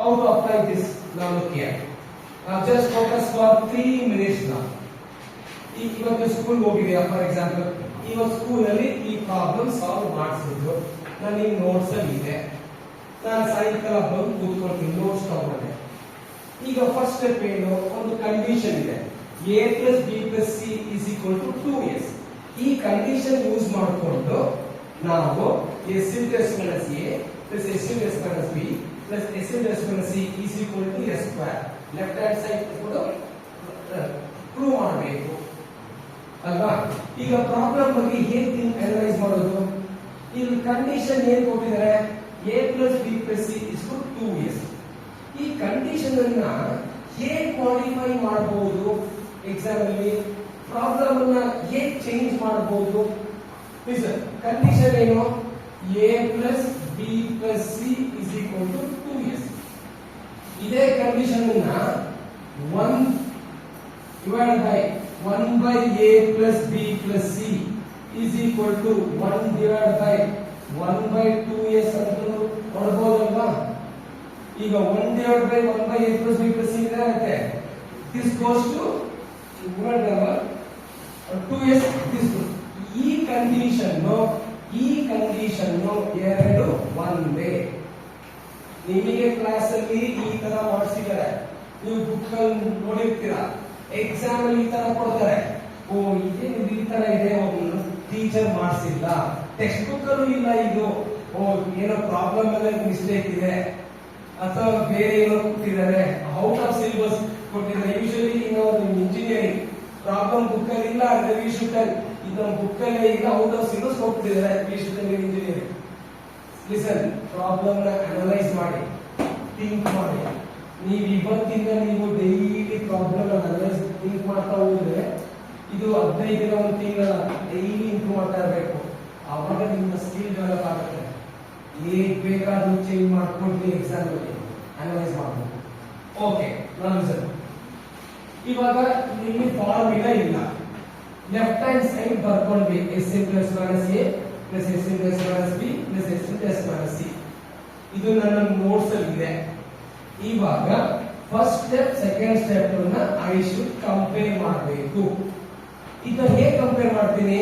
how to apply this? Now look here. Just focus for 3 minutes now. ಇವತ್ತು school ಹೋಗಿದೆಯಾ for example, ಇವತ್ತು ಸ್ಕೂಲಲ್ಲಿ ಈ problem solve ಮಾಡಿಸಿದ್ರು, ನನಗೆ ನೋಟ್ಸ್ ಅಲ್ಲಿ ಇದೆ, ನಾನು ಸಾಯಂಕಾಲ ಬಂದು ಕೂತ್ಕೊಳ್ತೀನಿ, ನೋಟ್ಸ್ ತಗೊಂಡೆ. ಈಗ ಫಸ್ಟ್ ಸ್ಟೆಪ್ ಏನು, ಒಂದು ಕಂಡೀಷನ್ ಇದೆ, a plus b plus c is equal to 2s. ಈ ಕಂಡೀಷನ್ ಯೂಸ್ ಮಾಡಿಕೊಂಡು ನಾವು s into s minus a plus s into s minus b plus s into s minus c is equal to s square. Left hand side prove ಮಾಡಬೇಕು ಅಲ್ವಾ. ಈಗ problem ಬಗ್ಗೆ ಹೇಗೆ analyse ಮಾಡೋದು, ಇಲ್ಲಿ ಕಂಡೀಷನ್ ಏನ್ ಕೊಟ್ಟಿದ್ದಾರೆ, a plus b plus c is equal to 2s. ಈ ಕಂಡೀಷನ್ ಅನ್ನ ಹೇಗೆ ಮಾಡಿಫೈ ಮಾಡಬಹುದು, ಎಕ್ಸಾಮ್ ಅಲ್ಲಿ ಪ್ರಾಬ್ಲಮ್ ಅನ್ನ ಹೇಗೆ ಚೇಂಜ್ ಮಾಡಬಹುದು. ಕಂಡೀಷನ್ ಏನು, a plus b plus c is equal to 2s. ಇದೇ ಕಂಡೀಷನ್ ಅನ್ನ 1 divided by 1 by a plus b plus c is equal to 1 divided by 1 by 2s ಅಂತ ನೋಡಬಹುದಲ್ವಾ. ಈಗ 1 divided by 1 by a plus b plus c ಏನಾಗುತ್ತೆ, this goes to 2s. this ಈ condition ಎರಡು ಒಂದೇ. ನಿಮಗೆ class ಅಲ್ಲಿ ಈ ತರ ಮಾಡಿಸಿದ್ದಾರೆ, ನೀವು ಬುಕ್ ಅಲ್ಲಿ ನೋಡಿರ್ತೀರಾ, ಎಕ್ಸಾಮ್ ಅಲ್ಲಿ ಈ ತರ ಕೊಡ್ತಾರೆ, ಓ ಇದೇನು ಈ ತರ ಇದೆ, ಟೀಚರ್ ಮಾಡಿಸಿಲ್ಲ, ಟೆಕ್ಸ್ಟ್ ಬುಕ್ ಅಲ್ಲೂ ಇಲ್ಲ, ಇದು ಓ ಏನೋ ಪ್ರಾಬ್ಲಮ್ ಅಲ್ಲಿ ಮಿಸ್ಟೇಕ್ ಇದೆ ಅಥವಾ ಬೇರೆ ಏನೋ ಕೊಟ್ಟಿದ್ದಾರೆ, ಔಟ್ ಆಫ್ ಸಿಲೆಬಸ್ ಕೊಟ್ಟಿದ್ದಾರೆ. ಯೂಶಲಿ ನಾವು ಇಂಜಿನಿಯರಿಂಗ್ ಪ್ರಾಬ್ಲಮ್ ಬುಕ್ ಅಲ್ಲಿ ಇಲ್ಲ, ವಿ ಶುಡ್ ಇದು ಬುಕ್ ಅಲ್ಲಿ ಇಲ್ಲ, ಔಟ್ ಆಫ್ ಸಿಲೆಬಸ್ ಕೊಟ್ಟಿದ್ದಾರೆ, we should engineering. Listen, problem ನ ಅನಲೈಸ್ ಮಾಡಿ, ಥಿಂಕ್ ಮಾಡಿ. ನೀವು ಇವತ್ತಿಂದ ನೀವು ಡೈಲಿ ಪ್ರಾಬ್ಲಮ್ ಅನಲೈಸ್ ಥಿಂಕ್ ಮಾಡ್ತಾ ಹೋದ್ರೆ ಇದು 15 ದಿನ ಒಂದು ತಿಂಗಳ ಡೈಲಿ ಇಂಪ್ರೂವ್ ಮಾಡ್ತಾ ಇರಬೇಕು. ಆವಾಗ ನಿಮ್ಮ ಸ್ಕಿಲ್ ಡೆವಲಪ್ ಆಗುತ್ತೆ. ಹೇಗೆ ಬೇಕಾದ್ರೂ ಚೇಂಜ್ ಮಾಡ್ಕೊಂಡು ಎಕ್ಸಾಮ್ ಅಲ್ಲಿ ಅನಲೈಸ್ ಮಾಡಬಹುದು. ಓಕೆ, ನಾನು ಸರ್ ಇವಾಗ ಇಲ್ಲಿ ಫಾರ್ಮುಲಾ ಇಲ್ಲ, ಲೆಫ್ಟ್ ಹ್ಯಾಂಡ್ ಸೈಡ್ ಬರ್ಕೊಂಡ್ವಿ, s into s minus a plus s into s minus b plus s into s minus c. ಇದು ನನ್ನ ನೋಟ್ಸ್ ಅಲ್ಲಿ ಇದೆ. ಇವಾಗ ಫಸ್ಟ್ ಸ್ಟೆಪ್ ಸೆಕೆಂಡ್ ಸ್ಟೆಪ್ ಅನ್ನ ಐ ಶುಡ್ ಕಂಪೇರ್ ಮಾಡಬೇಕು. ಇದನ್ನ ಹೇಗೆ ಕಂಪೇರ್ ಮಾಡ್ತೀನಿ,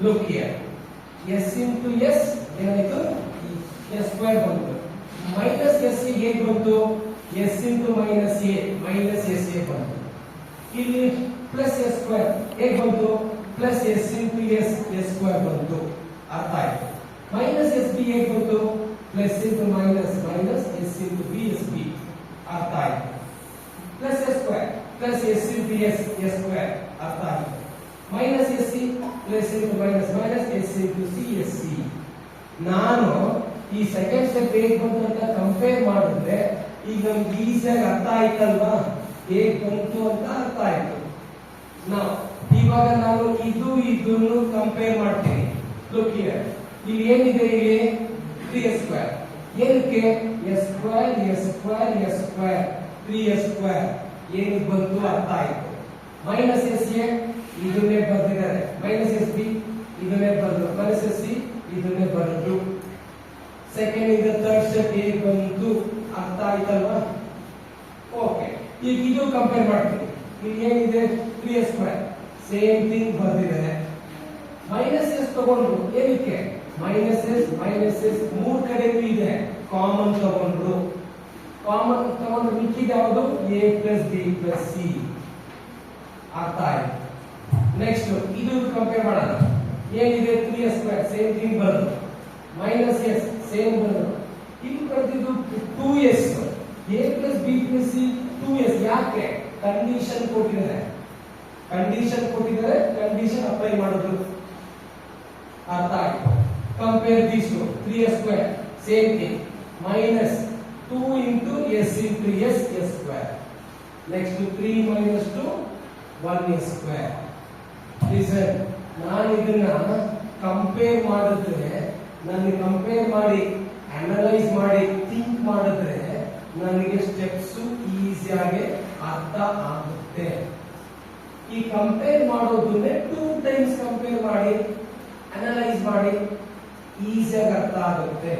look here, s into s ಏನಾಯ್ತು, s ಸ್ಕ್ವೇರ್ ಬಂತು, ಮೈನಸ್ s ಹೇಗೆ ಬಂತು, s into minus a minus s a ಬಂತು. ಇಲ್ಲಿ ಪ್ಲಸ್ s ಸ್ಕ್ವೇರ್ ಹೇಗೆ ಬಂತು, plus s into s s square ಬಂತು. ಅರ್ಥ ಆಯ್ತು. ಮೈನಸ್ s b ಹೇಗೆ ಬಂತು, plus into minus minus s into b s b. ಅರ್ಥ ಆಯ್ತು. Plus s square plus s into s s square. ಅರ್ಥ ಆಯ್ತು. Minus s c plus into minus minus s into c s c. ನಾನು ಈ second step ಹೇಗೆ ಬಂತು ಅಂತ compare ಮಾಡಿದ್ರೆ ಈಗ ನಮ್ಗೆ ಈಸಿಯಾಗಿ ಅರ್ಥ ಆಯ್ತಲ್ವಾ, ಹೇಗೆ ಬಂತು ಅಂತ ಅರ್ಥ ಆಯ್ತು. ಇವಾಗ ನಾನು ಇದನ್ನು ಕಂಪೇರ್ ಮಾಡ್ತೀನಿ. ಲುಕ್ ಹಿಯರ್, ಇಲ್ಲಿ ಏನಿದೆ, ಇಲ್ಲಿ 3s ಸ್ಕ್ವೇರ್. ಏನಕ್ಕೆ s square s square s square 3s square ಏನಕ್ಕೆ ಬಂತು ಅರ್ಥ ಆಯ್ತು. ಮೈನಸ್ s a ಇದನ್ನೇ ಬರ್ತಿದ್ದಾರೆ, ಮೈನಸ್ s b ಇದನ್ನೇ ಬರೆದು, ಮೈನಸ್ s c ಇದನ್ನೇ ಬರೆದು. ಸೆಕೆಂಡ್ ಇಂದ ಥರ್ಡ್ ಸ್ಟೆಪ್ ಹೇಗೆ ಬಂತು ಅರ್ಥ ಆಯ್ತಲ್ವಾ. ಓಕೆ, ಈಗ ಇದು ಕಂಪೇರ್ ಮಾಡ್ತೀನಿ. ಇಲ್ಲಿ ಏನಿದೆ 3s ಸ್ಕ್ವೇರ್, ಸೇಮ್ ಥಿಂಗ್ ಬರ್ತಿದ್ದಾರೆ. ಮೈನಸ್ s ತಗೊಂಡ್ರು, ಏನಕ್ಕೆ ಮೈನಸ್ s ಮೂರ್ ಕಡೆಗೂ ಇದೆ, ಕಾಮನ್ ತಗೊಂಡ್ರು. ಕಾಮನ್ ತಗೊಂಡ್ರು ಮಿಕ್ಕಿದ ಯಾವುದು, a plus b plus c. ಅರ್ಥ ಆಯ್ತು. ನೆಕ್ಸ್ಟ್ ಇದು ಕಂಪೇರ್ ಮಾಡೋಣ. ಏನಿದೆ 3s ಸ್ಕ್ವೇರ್, ಸೇಮ್ ಥಿಂಗ್ ಬರೋದು, ಮೈನಸ್ s ಸೇಮ್ ಬರೋದು. ಇಲ್ಲಿ ಬರ್ತಿದ್ದು 2s, a plus b plus c 2s. ಯಾಕೆ, ಕಂಡೀಷನ್ ಕೊಟ್ಟಿದ್ದಾರೆ, ಕಂಡೀಷನ್ ಅಪ್ಲೈ ಮಾಡೋದು. ಅರ್ಥ ಆಯ್ತು. Compare these two 3s square, same thing, minus 2 into s into s s square. Next 3 minus 2 1s square. Listen, ನಾನು ಇದನ್ನ compare ಮಾಡಿದ್ರೆ, ನನಗೆ ಕಂಪೇರ್ ಮಾಡಿ ಅನಲೈಸ್ ಮಾಡಿ ಥಿಂಕ್ ಮಾಡಿದ್ರೆ ನನಗೆ ಸ್ಟೆಪ್ಸ್ ಈಸಿಯಾಗಿ ಅರ್ಥ ಆಗುತ್ತೆ. ಈ ಕಂಪೇರ್ ಮಾಡೋದನ್ನೇ 2 times ಕಂಪೇರ್ ಮಾಡಿ ಅನಲೈಸ್ ಮಾಡಿ ಈಸಿಯಾಗಿ ಅರ್ಥ ಆಗುತ್ತೆ.